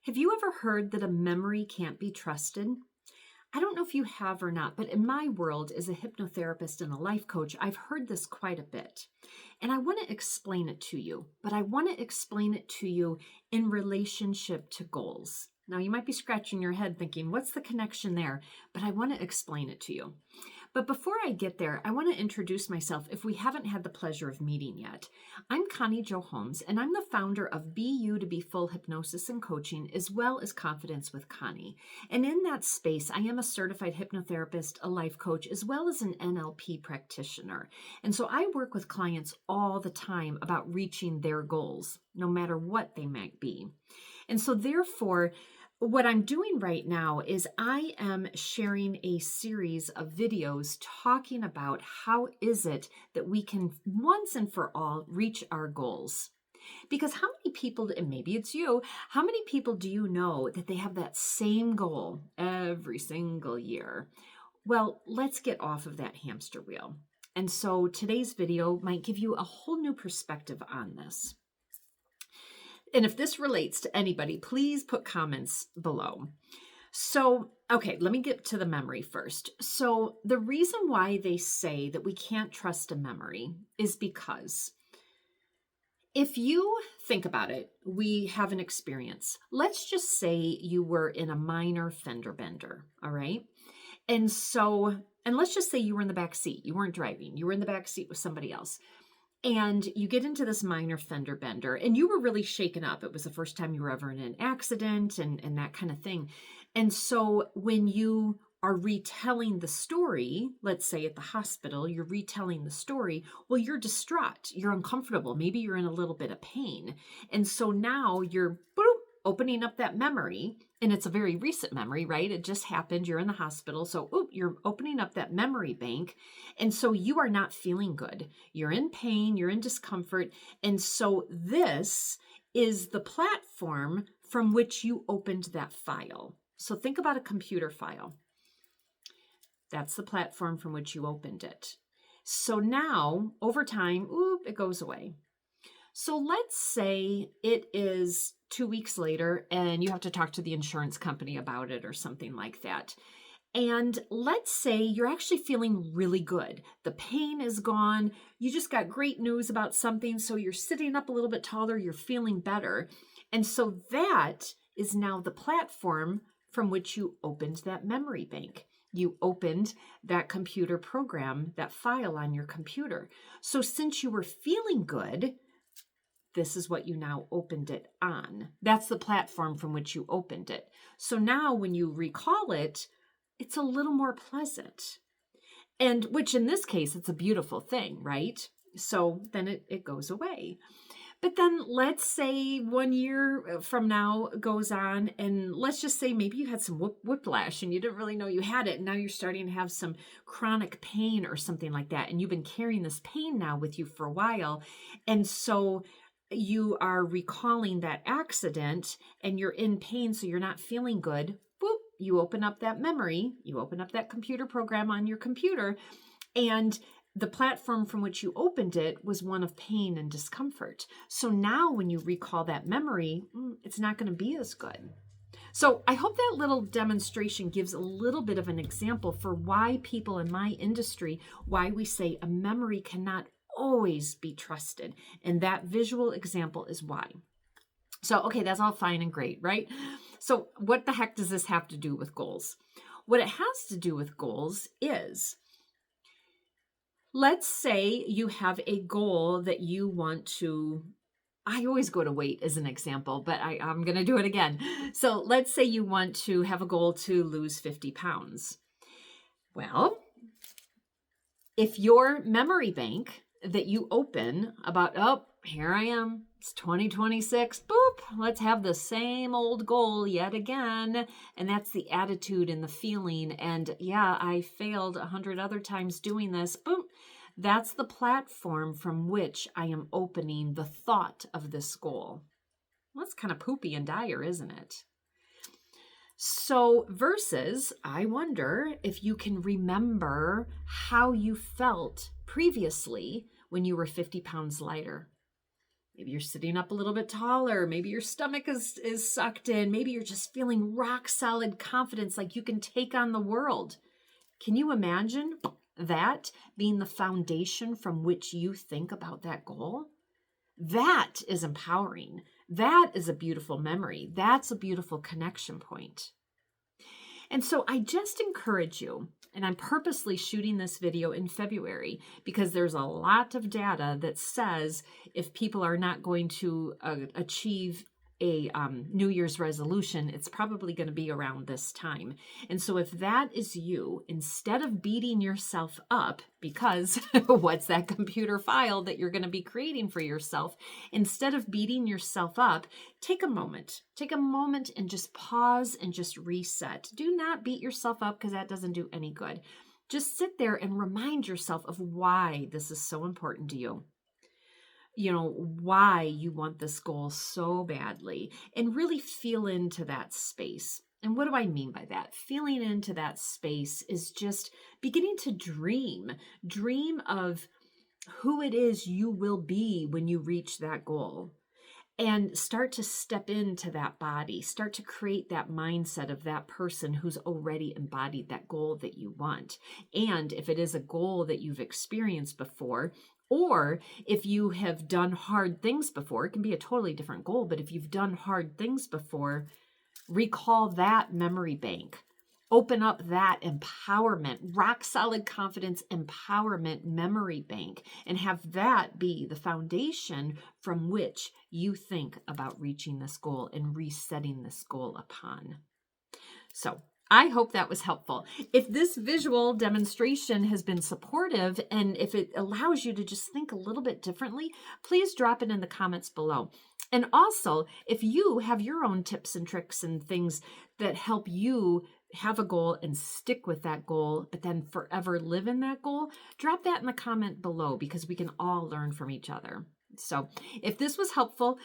Have you ever heard that a memory can't be trusted? I don't know if you have or not, but in my world as a hypnotherapist and a life coach, I've heard this quite a bit. And I want to explain it to you, but I want to explain it to you in relationship to goals. Now, you might be scratching your head thinking, what's the connection there? But I want to explain it to you. But before I get there, I want to introduce myself if we haven't had the pleasure of meeting yet. I'm Connie Jo Holmes, and I'm the founder of Be You to Be Full Hypnosis and Coaching, as well as Confidence with Connie. And in that space, I am a certified hypnotherapist, a life coach, as well as an NLP practitioner. And so I work with clients all the time about reaching their goals, no matter what they might be. And so therefore, what I'm doing right now is I am sharing a series of videos talking about how is it that we can once and for all reach our goals. Because how many people, and maybe it's you, how many people do you know that they have that same goal every single year? Well, let's get off of that hamster wheel. And so today's video might give you a whole new perspective on this. And if this relates to anybody, please put comments below. So, okay, let me get to the memory first. So the reason why they say that we can't trust a memory is because if you think about it, we have an experience. Let's just say you were in a minor fender bender, all right? And let's just say you were in the back seat. You weren't driving. You were in the back seat with somebody else. And you get into this minor fender bender and you were really shaken up. It was the first time you were ever in an accident and that kind of thing. And so when you are retelling the story, let's say at the hospital, you're retelling the story, well, you're distraught, you're uncomfortable, maybe you're in a little bit of pain. And so now you're opening up that memory, and it's a very recent memory, right? It just happened, you're in the hospital, so you're opening up that memory bank, and so you are not feeling good. You're in pain, you're in discomfort, and so this is the platform from which you opened that file. So think about a computer file. That's the platform from which you opened it. So now, over time, it goes away. So let's say it is 2 weeks later and you have to talk to the insurance company about it or something like that. And let's say you're actually feeling really good. The pain is gone. You just got great news about something. So you're sitting up a little bit taller. You're feeling better. And so that is now the platform from which you opened that memory bank. You opened that computer program, that file on your computer. So since you were feeling good, this is what you now opened it on. That's the platform from which you opened it. So now when you recall it, it's a little more pleasant. And which in this case, it's a beautiful thing, right? So then it goes away. But then let's say 1 year from now goes on, and let's just say maybe you had some whiplash and you didn't really know you had it. And now you're starting to have some chronic pain or something like that. And you've been carrying this pain now with you for a while. And so you are recalling that accident and you're in pain, so you're not feeling good. You open up that memory, you open up that computer program on your computer, and the platform from which you opened it was one of pain and discomfort. So now when you recall that memory, it's not going to be as good. So I hope that little demonstration gives a little bit of an example for why people in my industry, why we say a memory cannot always be trusted. And that visual example is why. So, okay, that's all fine and great, right? So what the heck does this have to do with goals? What it has to do with goals is, let's say you have a goal that you want to, I always go to weight as an example, but I'm going to do it again. So let's say you want to have a goal to lose 50 pounds. Well, if your memory bank that you open about, here I am, it's 2026, let's have the same old goal yet again. And that's the attitude and the feeling. And yeah, I failed 100 other times doing this. That's the platform from which I am opening the thought of this goal. Well, that's kind of poopy and dire, isn't it? So versus, I wonder if you can remember how you felt previously when you were 50 pounds lighter. Maybe you're sitting up a little bit taller. Maybe your stomach is sucked in. Maybe you're just feeling rock solid confidence, like you can take on the world. Can you imagine that being the foundation from which you think about that goal? That is empowering. That is a beautiful memory. That's a beautiful connection point. And so I just encourage you, and I'm purposely shooting this video in February because there's a lot of data that says if people are not going to achieve a New Year's resolution, it's probably going to be around this time. And so if that is you, instead of beating yourself up, because what's that computer file that you're going to be creating for yourself, instead of beating yourself up, take a moment and just pause and just reset. Do not beat yourself up because that doesn't do any good. Just sit there and remind yourself of why this is so important to you. You know, why you want this goal so badly, and really feel into that space. And what do I mean by that? Feeling into that space is just beginning to dream of who it is you will be when you reach that goal. And start to step into that body, start to create that mindset of that person who's already embodied that goal that you want. And if it is a goal that you've experienced before, or if you have done hard things before, it can be a totally different goal, but if you've done hard things before, recall that memory bank. Open up that empowerment, rock solid confidence empowerment memory bank, and have that be the foundation from which you think about reaching this goal and resetting this goal upon. So I hope that was helpful. If this visual demonstration has been supportive and if it allows you to just think a little bit differently, please drop it in the comments below. And also, if you have your own tips and tricks and things that help you have a goal and stick with that goal, but then forever live in that goal, drop that in the comment below because we can all learn from each other. So if this was helpful,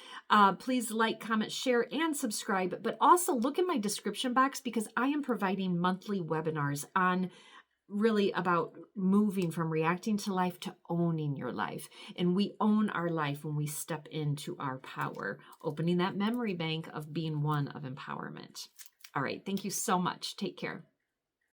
please like, comment, share, and subscribe. But also look in my description box because I am providing monthly webinars on really about moving from reacting to life to owning your life. And we own our life when we step into our power, opening that memory bank of being one of empowerment. All right. Thank you so much. Take care.